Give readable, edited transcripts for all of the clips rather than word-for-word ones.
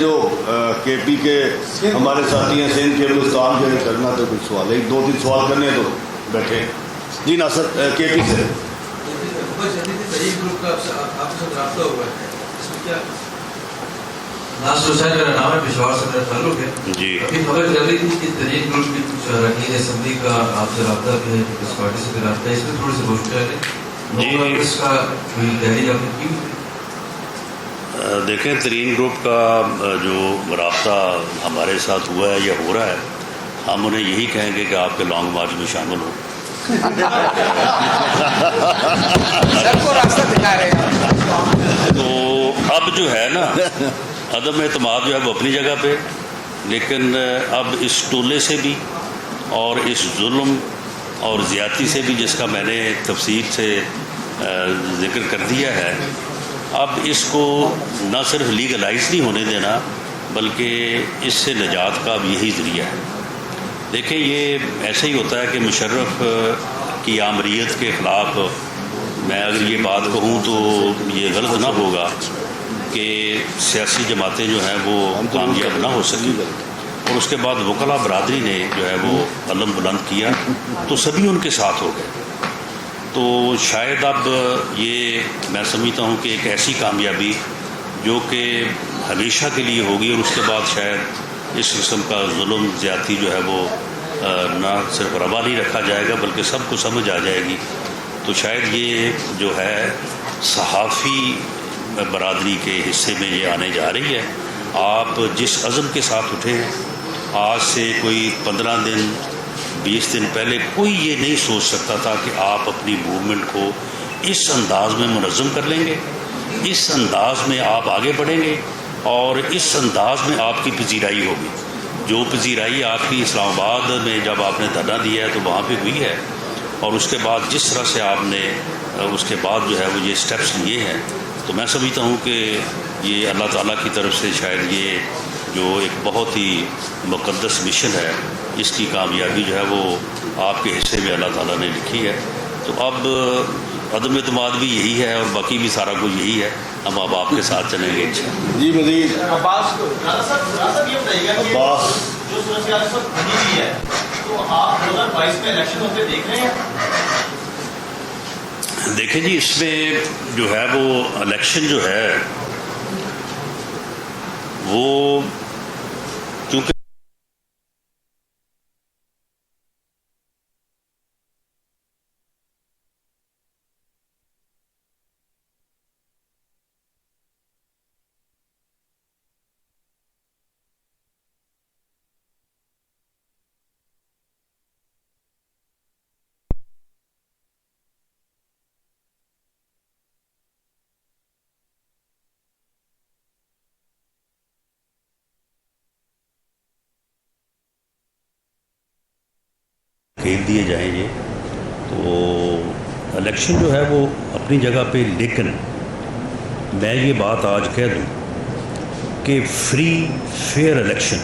جو کے پی کے ہمارے ساتھی ہیں سندھ کے بلوچستان کے کرنا تو کچھ سوال ہے، ایک دو تین سوال کرنے تو بیٹھے. جی ناصر کے پی سے. ناصر حسین میرا نام ہے، پشاور سے میرا تعلق ہے. جی ابھی خبر چل رہی تھی کہ تحریک گروپ کی کچھ اراکین اسمبلی کا آپ سے رابطہ بھی ہے، اس پارٹی سے بھی رابطہ ہے، اس میں تھوڑی سی روشنی ڈالیں. اس کا کوئی تحریک آپ نے کی؟ دیکھیں ترین گروپ کا جو رابطہ ہمارے ساتھ ہوا ہے یا ہو رہا ہے، ہم انہیں یہی کہیں گے کہ آپ کے لانگ مارچ میں شامل ہوں. سب کو راستہ دکھا رہے ہیں. تو اب جو ہے نا عدم اعتماد جو ہے وہ اپنی جگہ پہ، لیکن اب اس ٹولے سے بھی اور اس ظلم اور زیادتی سے بھی جس کا میں نے تفصیل سے ذکر کر دیا ہے، اب اس کو نہ صرف لیگلائز نہیں ہونے دینا بلکہ اس سے نجات کا اب یہی ذریعہ ہے. دیکھیں یہ ایسا ہی ہوتا ہے کہ مشرف کی آمریت کے خلاف میں اگر یہ بات کہوں تو یہ غلط نہ ہوگا کہ سیاسی جماعتیں جو ہیں وہ کامیاب نہ ہو سکیں، اور اس کے بعد وکلاء برادری نے جو ہے وہ علم بلند کیا تو سبھی ان کے ساتھ ہو گئے. تو شاید اب یہ میں سمجھتا ہوں کہ ایک ایسی کامیابی جو کہ ہمیشہ کے لیے ہوگی، اور اس کے بعد شاید اس قسم کا ظلم زیادتی جو ہے وہ نہ صرف روا نہیں رکھا جائے گا بلکہ سب کو سمجھ آ جائے گی. تو شاید یہ جو ہے صحافی برادری کے حصے میں یہ آنے جا رہی ہے. آپ جس عزم کے ساتھ اٹھے ہیں، آج سے کوئی 15 دن 20 دن پہلے کوئی یہ نہیں سوچ سکتا تھا کہ آپ اپنی موومنٹ کو اس انداز میں منظم کر لیں گے، اس انداز میں آپ آگے بڑھیں گے، اور اس انداز میں آپ کی پذیرائی ہوگی. جو پذیرائی آپ کی اسلام آباد میں جب آپ نے دھرنا دیا ہے تو وہاں پہ ہوئی ہے، اور اس کے بعد جس طرح سے آپ نے اس کے بعد جو ہے وہ یہ سٹیپس لیے ہیں، تو میں سمجھتا ہوں کہ یہ اللہ تعالیٰ کی طرف سے شاید یہ جو ایک بہت ہی مقدس مشن ہے، اس کی کامیابی جو ہے وہ آپ کے حصے میں اللہ تعالیٰ نے لکھی ہے. تو اب عدم اعتماد بھی یہی ہے اور باقی بھی سارا کچھ یہی ہے. ہم اب آپ کے ساتھ چلیں گے. جی مزید عباس یہ بتائیے گا کہ عباس جو صورتحال اس وقت بنی ہوئی ہے تو آپ 2022 میں الیکشن ہوتے دیکھ رہے ہیں؟ دیکھیں جی، اس میں جو ہے وہ الیکشن جو ہے وہ چونکہ کھیل دیے جائیں یہ تو الیکشن جو ہے وہ اپنی جگہ پہ، لیکن میں یہ بات آج کہہ دوں کہ فری فیئر الیکشن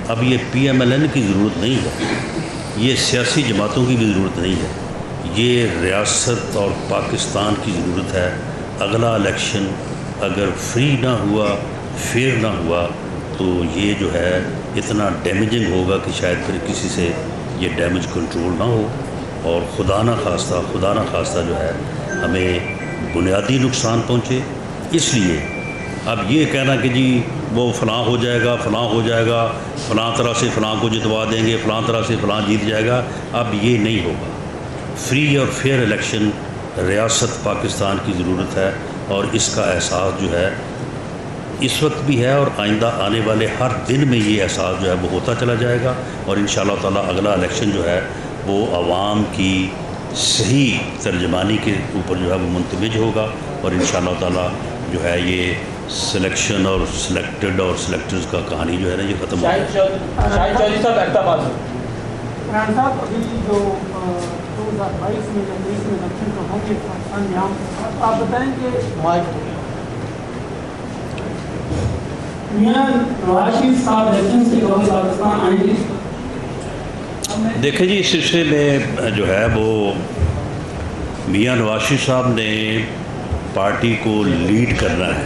اب یہ پی ایم ایل این کی ضرورت نہیں ہے، یہ سیاسی جماعتوں کی بھی ضرورت نہیں ہے، یہ ریاست اور پاکستان کی ضرورت ہے. اگلا الیکشن اگر فری نہ ہوا، فیئر نہ ہوا، تو یہ جو ہے اتنا ڈیمیجنگ ہوگا کہ شاید پھر کسی سے یہ ڈیمیج کنٹرول نہ ہو، اور خدا نہ خواستہ جو ہے ہمیں بنیادی نقصان پہنچے. اس لیے اب یہ کہنا کہ جی وہ فلاں ہو جائے گا، فلاں طرح سے فلاں کو جتوا دیں گے، فلاں طرح سے فلاں جیت جائے گا، اب یہ نہیں ہوگا. فری اور فیئر الیکشن ریاست پاکستان کی ضرورت ہے، اور اس کا احساس جو ہے اس وقت بھی ہے، اور آئندہ آنے والے ہر دن میں یہ احساس جو ہے وہ ہوتا چلا جائے گا. اور انشاءاللہ تعالیٰ اگلا الیکشن جو ہے وہ عوام کی صحیح ترجمانی کے اوپر جو ہے وہ منتمج ہوگا، اور انشاءاللہ تعالیٰ جو ہے یہ سلیکشن اور سلیکٹڈ اور سلیکٹرز کا کہانی جو ہے نا یہ ختم ہو جائے. شاہد چودھری صاحب احتجاج عمران صاحب ابھی جو 2022 میں 2023 میں الیکشن کا ہوں گے پاکستان میں عام، آپ بتائیں کہ میاں نواز شریف صاحب الیکشن سے قبل پاکستان آئیں گے؟ دیکھیں جی، اس سلسلے میں جو ہے وہ میاں نواز شریف صاحب نے پارٹی کو لیڈ کرنا ہے،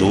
2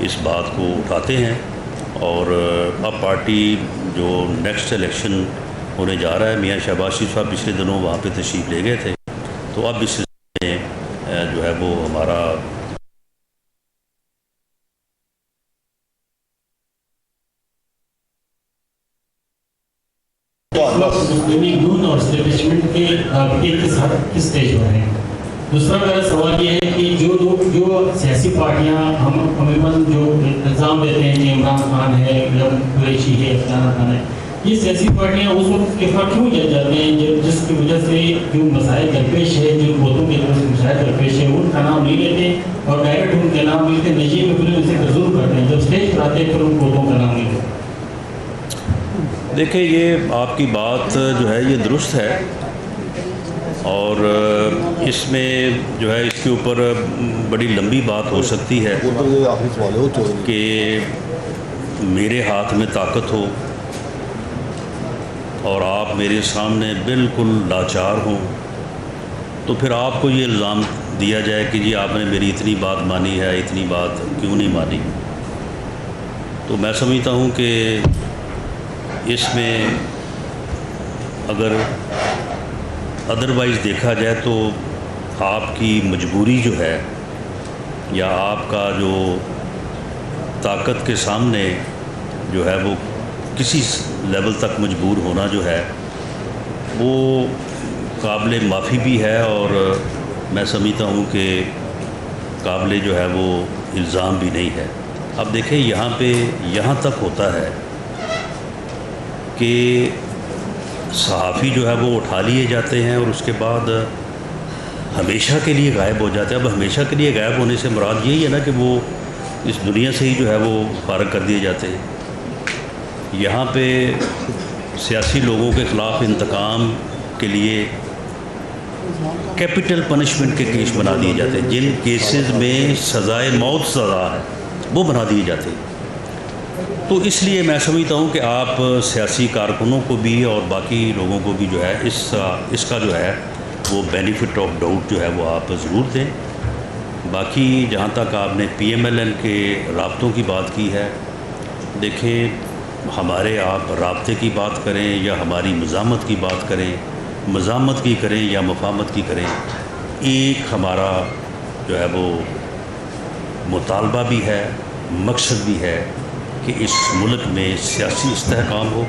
اس بات کو اٹھاتے ہیں، اور اب پارٹی جو نیکسٹ الیکشن ہونے جا رہا ہے، میاں شہباز شریف صاحب پچھلے دنوں وہاں پہ تشریف لے گئے تھے، تو اب اس میں جو ہے وہ ہمارا یونین اور اسٹیبلشمنٹ کے رابطے کے ساتھ کس اسٹیج پر ہیں؟ دوسرا میرا سوال یہ ہے کہ جو سیاسی پارٹیاں ہم عموماً جو الزام دیتے ہیں کہ عمران خان ہے یا قریشی ہے فلانا خان ہے، یہ سیاسی پارٹیاں اس وقت کے خلاف کیوں جل جاتے ہیں جس کی وجہ سے جو مسائل درپیش ہے، جو ووٹوں کے مسائل درپیش ہے، ان کا نام نہیں لیتے اور ڈائریکٹ ان کے نام لیتے، نجی میں پورے ان سے ظلم کرتے ہیں، جب اسٹیج پر آتے ہیں پھر ان ووٹوں کا نام نہیں لیتے۔ دیکھیں، یہ آپ کی بات جو ہے یہ درست ہے، اور اس میں جو ہے اس کے اوپر بڑی لمبی بات ہو سکتی ہے کہ میرے ہاتھ میں طاقت ہو اور آپ میرے سامنے بالکل لاچار ہوں، تو پھر آپ کو یہ الزام دیا جائے کہ جی آپ نے میری اتنی بات مانی ہے، اتنی بات کیوں نہیں مانی۔ تو میں سمجھتا ہوں کہ اس میں اگر ادروائز دیکھا جائے تو آپ کی مجبوری جو ہے، یا آپ کا جو طاقت کے سامنے جو ہے وہ کسی لیول تک مجبور ہونا جو ہے وہ قابل معافی بھی ہے، اور میں سمجھتا ہوں کہ قابل جو ہے وہ الزام بھی نہیں ہے۔ اب دیکھیں، یہاں پہ یہاں تک ہوتا ہے کہ صحافی جو ہے وہ اٹھا لیے جاتے ہیں اور اس کے بعد ہمیشہ کے لیے غائب ہو جاتے ہیں۔ اب ہمیشہ کے لیے غائب ہونے سے مراد یہی ہے نا کہ وہ اس دنیا سے ہی جو ہے وہ فارغ کر دیے جاتے ہیں۔ یہاں پہ سیاسی لوگوں کے خلاف انتقام کے لیے کیپٹل پنشمنٹ کے کیس بنا دیے جاتے ہیں، جن کیسز میں سزائے موت سزا ہے وہ بنا دیے جاتے ہیں۔ تو اس لیے میں سمجھتا ہوں کہ آپ سیاسی کارکنوں کو بھی اور باقی لوگوں کو بھی جو ہے اس کا جو ہے وہ بینیفٹ آف ڈاؤٹ جو ہے وہ آپ ضرور دیں۔ باقی جہاں تک آپ نے پی ایم ایل این کے رابطوں کی بات کی ہے، دیکھیں، ہمارے آپ رابطے کی بات کریں یا ہماری مزاحمت کی بات کریں، مزاحمت کی کریں یا مفاہمت کی کریں، ایک ہمارا جو ہے وہ مطالبہ بھی ہے، مقصد بھی ہے کہ اس ملک میں سیاسی استحکام ہو۔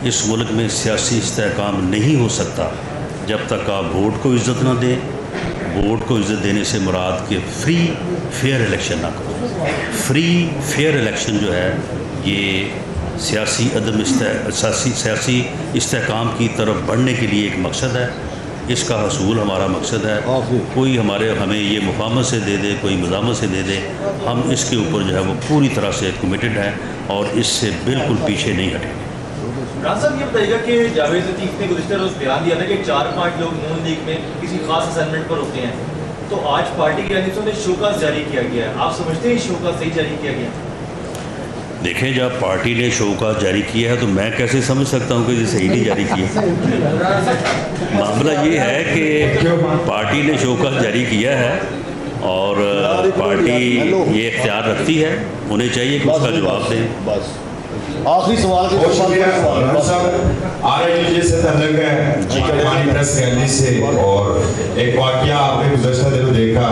اس ملک میں سیاسی استحکام نہیں ہو سکتا جب تک آپ ووٹ کو عزت نہ دیں۔ ووٹ کو عزت دینے سے مراد کہ فری فیئر الیکشن نہ کرو۔ فری فیئر الیکشن جو ہے یہ سیاسی سیاسی استحکام کی طرف بڑھنے کے لیے ایک مقصد ہے، اس کا حصول ہمارا مقصد ہے۔ کوئی ہمیں یہ مفاہمت سے دے دے، کوئی مزاحمت سے دے دے، ہم اس کے اوپر جو ہے وہ پوری طرح سے کمیٹڈ ہیں اور اس سے بالکل پیچھے نہیں ہٹیں گے۔ عمران صاحب یہ بتائیے گا کہ جاوید لطیف نے گزشتہ روز بیان دیا تھا کہ 4-5 لوگ نون لیگ میں کسی خاص اسائنمنٹ پر ہوتے ہیں، تو آج پارٹی کی جانب سے انہیں شوکاز جاری کیا گیا ہے، آپ سمجھتے ہیں شوکاز صحیح جاری کیا گیا؟ دیکھیں، جب پارٹی نے شوکاز جاری کیا ہے تو میں کیسے سمجھ سکتا ہوں کہ یہ صحیح نہیں جاری کیا؟ معاملہ یہ ہے کہ پارٹی نے شوکاز جاری کیا ہے اور پارٹی یہ اختیار رکھتی ہے، انہیں چاہیے کہ اس کا جواب دیں۔ بس آخری سوال کے RITJ سے تعلق ہے پارلیمانی پریس گیلری سے، اور ایک واقعہ آپ نے گزشتہ دنوں دیکھا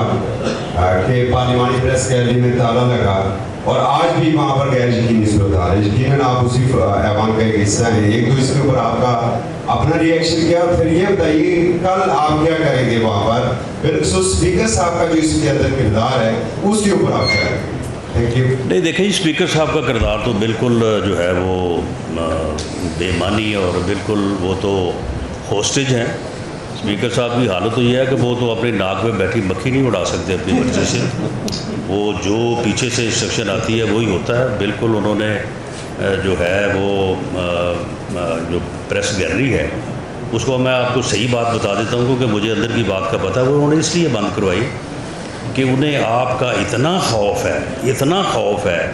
کہ پارلیمانی پریس گیلری میں تالا لگا اور آج بھی وہاں پر غیر یقینی صورتحال ہے۔ یقیناً آپ اسی ایوان کا ایک حصہ ہیں، ایک تو اس کے اوپر آپ کا اپنا ری ایکشن کیا، پھر یہ بتائیے کل آپ کیا کریں گے وہاں پر، بالخصوص اسپیکر صاحب کا جو اس کے اندر کردار ہے اس کے اوپر آپ کیا کریں گے؟ نہیں، دیکھیں، اسپیکر صاحب کا کردار تو بالکل جو ہے وہ بے معنی اور بالکل وہ تو ہوسٹیج ہیں۔ اسپیکر صاحب کی حالت تو یہ ہے کہ وہ تو اپنی ناک میں بیٹھی مکھی نہیں اڑا سکتے اپنی مرضی سے، وہ جو پیچھے سے انسٹرکشن آتی ہے وہی ہوتا ہے۔ بالکل انہوں نے جو ہے وہ جو پریس گیلری ہے اس کو میں آپ کو صحیح بات بتا دیتا ہوں کیونکہ مجھے اندر کی بات کا پتہ ہے، وہ انہوں نے اس لیے بند کروائی کہ انہیں آپ کا اتنا خوف ہے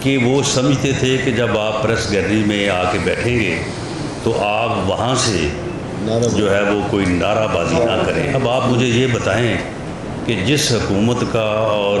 کہ وہ سمجھتے تھے کہ جب آپ پریس گیلری میں آ کے بیٹھیں گے تو آپ وہاں سے جو ہے وہ کوئی نعرہ بازی نہ کریں۔ اب آپ مجھے یہ بتائیں کہ جس حکومت کا اور